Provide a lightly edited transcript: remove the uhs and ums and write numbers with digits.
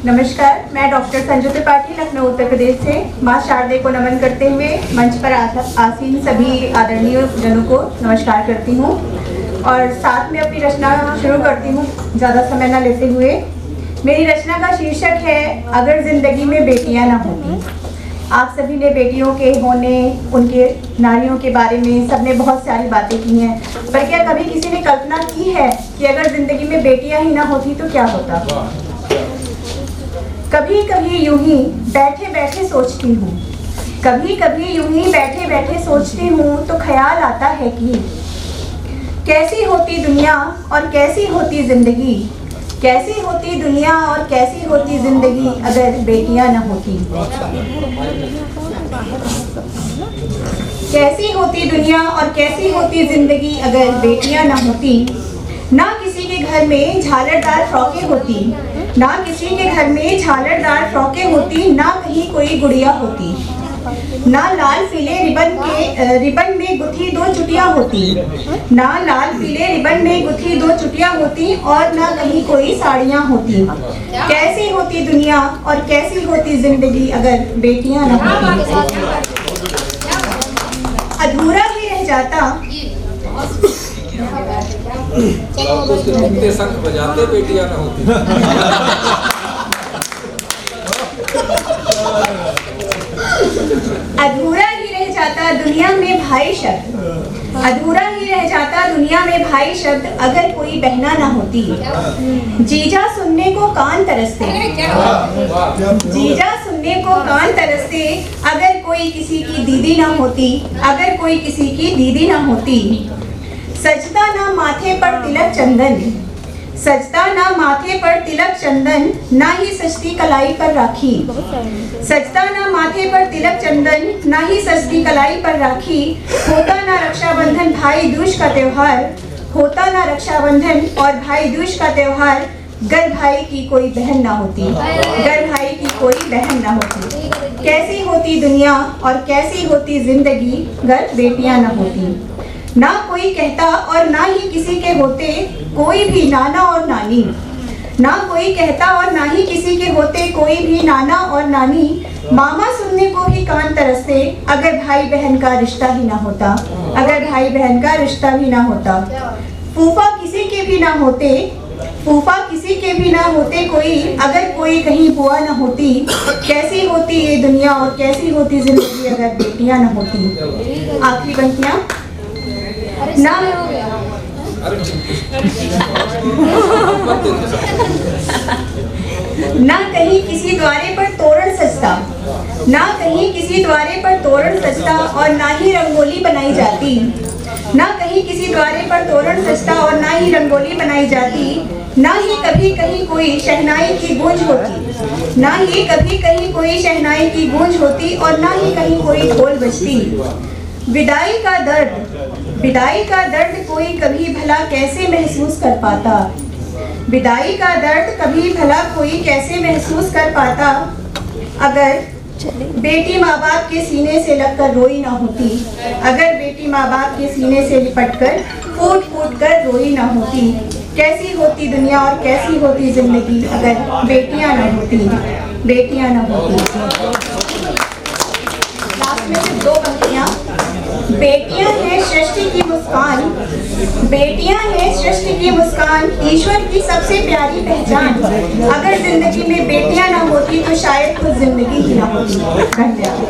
नमस्कार, मैं डॉक्टर संजू त्रिपाठी लखनऊ उत्तर प्रदेश से माँ शारदे को नमन करते हुए मंच पर आसीन सभी आदरणीय जनों को नमस्कार करती हूँ और साथ में अपनी रचना शुरू करती हूँ ज़्यादा समय न लेते हुए। मेरी रचना का शीर्षक है अगर जिंदगी में बेटियाँ न होती। आप सभी ने बेटियों के होने, उनके नारियों के बारे में सबने बहुत सारी बातें की हैं, पर क्या कभी किसी ने कल्पना की है कि अगर जिंदगी में बेटियां ही ना होती तो क्या होता? कभी कभी यूं ही बैठे बैठे सोचती हूँ, कभी कभी यूं ही बैठे बैठे सोचती हूँ तो ख्याल आता है कि कैसी होती दुनिया और कैसी होती जिंदगी, कैसी होती दुनिया और कैसी होती जिंदगी अगर बेटियां न होती। कैसी होती दुनिया और कैसी होती जिंदगी अगर बेटियां न होती। ना किसी के घर में झालरदार फ्रॉकें होती, ना किसी के घर में झालरदार फ्रॉकें होती, ना कहीं कोई गुड़िया होती, ना लाल पीले रिबन में गुथी दो चुटियां होती, ना लाल पीले रिबन में गुथी दो चुटियां होती और ना कहीं कोई साड़ियां होती। कैसी होती दुनिया और कैसी होती जिंदगी अगर बेटियां न होती। अधूरा ही रह जाता शंख बजाते बेटियां न होती। अधूरा ही रह जाता दुनिया में भाई शब्द, अधूरा ही रह जाता दुनिया में भाई शब्द अगर कोई बहना ना होती। जीजा सुनने को कान तरसते, जीजा सुनने को कान तरसते अगर कोई किसी की दीदी ना होती, अगर कोई किसी की दीदी ना होती। सजता ना माथे पर तिलक चंदन, सजता ना माथे पर तिलक चंदन, ना ही सजती कलाई पर राखी। सजता ना माथे पर तिलक चंदन, ना ही सजती कलाई पर राखी। होता ना रक्षाबंधन भाई दूज का त्योहार, होता ना रक्षाबंधन और भाई दूज का त्योहार गर भाई की कोई बहन ना होती, गर भाई की कोई बहन ना होती। कैसी होती दुनिया और कैसी होती जिंदगी गर बेटियां ना होती। ना कोई कहता और ना ही किसी के होते कोई भी नाना और नानी, ना कोई कहता और ना ही किसी के होते कोई भी नाना और नानी। मामा सुनने को ही कान तरसते अगर भाई बहन का रिश्ता ही ना होता, अगर भाई बहन का रिश्ता भी ना होता। फूफा किसी के भी ना होते, फूफा किसी के भी ना होते कोई अगर कोई कहीं बुआ ना होती। कैसी होती ये दुनिया और कैसी होती जिंदगी अगर बेटियां ना होती। आखिरी पंक्तियां। ना ना कहीं किसी द्वारे पर तोरण सजता, ना कहीं किसी द्वारे पर तोरण सजता और ना ही रंगोली बनाई जाती, ना कहीं किसी द्वारे पर तोरण सजता और ना ही रंगोली बनाई जाती। ना ही कभी कहीं कोई शहनाई की गूंज होती, ना ही कभी कहीं कोई शहनाई की गूंज होती और ना ही कहीं कोई ढोल बजती। विदाई का दर्द, विदाई का दर्द कोई कभी भला कैसे महसूस कर पाता। विदाई का दर्द कभी भला कोई कैसे महसूस कर पाता अगर बेटी माँ बाप के सीने से लगकर रोई ना होती, अगर बेटी माँ बाप के सीने से लिपटकर फूट फूट कर रोई ना होती। कैसी होती दुनिया और कैसी होती जिंदगी अगर बेटियां ना होती, बेटियां ना होती। लास्ट में से दो पंक्तियां। बेटियां हैं सृष्टि की मुस्कान, बेटियां हैं सृष्टि की मुस्कान, ईश्वर की सबसे प्यारी पहचान। अगर जिंदगी में बेटियां ना होती तो शायद खुद जिंदगी ही ना होती। धन्यवाद।